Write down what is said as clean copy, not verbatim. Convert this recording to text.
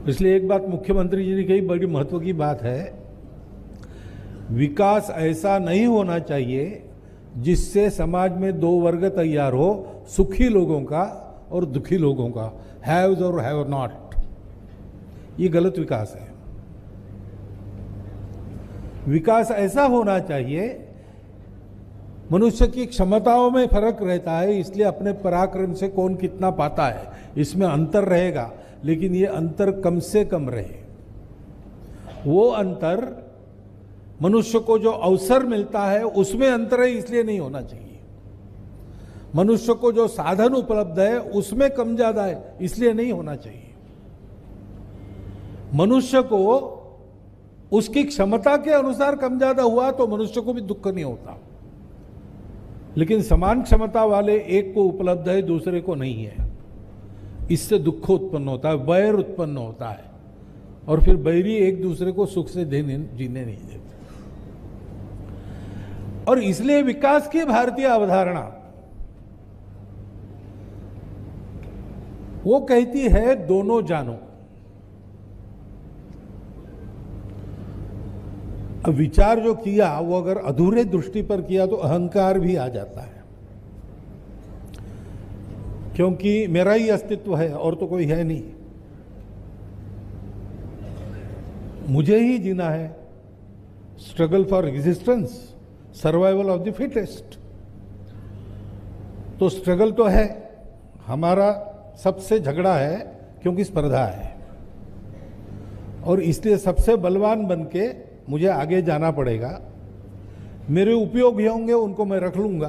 इसलिए एक बात मुख्यमंत्री जी ने कही, बड़ी महत्व की बात है, विकास ऐसा नहीं होना चाहिए जिससे समाज में दो वर्ग तैयार हो, सुखी लोगों का और दुखी लोगों का, हैव्स और हैव नॉट। ये गलत विकास है। विकास ऐसा होना चाहिए, मनुष्य की क्षमताओं में फर्क रहता है, इसलिए अपने पराक्रम से कौन कितना पाता है इसमें अंतर रहेगा, लेकिन ये अंतर कम से कम रहे। वो अंतर मनुष्य को जो अवसर मिलता है उसमें अंतर है, इसलिए नहीं होना चाहिए। मनुष्य को जो साधन उपलब्ध है उसमें कम ज्यादा है, इसलिए नहीं होना चाहिए। मनुष्य को उसकी क्षमता के अनुसार कम ज्यादा हुआ तो मनुष्य को भी दुख नहीं होता, लेकिन समान क्षमता वाले एक को उपलब्ध है, दूसरे को नहीं है, इससे दुख उत्पन्न होता है, वैर उत्पन्न होता है, और फिर बैरी एक दूसरे को सुख से जीने नहीं देते। और इसलिए विकास की भारतीय अवधारणा वो कहती है दोनों जानो। अब विचार जो किया वो अगर अधूरे दृष्टि पर किया तो अहंकार भी आ जाता है, क्योंकि मेरा ही अस्तित्व है और तो कोई है नहीं, मुझे ही जीना है। Struggle for existence, survival of the fittest. तो स्ट्रगल तो है, हमारा सबसे झगड़ा है, क्योंकि स्पर्धा है, और इसलिए सबसे बलवान बनके मुझे आगे जाना पड़ेगा। मेरे उपयोगी होंगे उनको मैं रख लूंगा,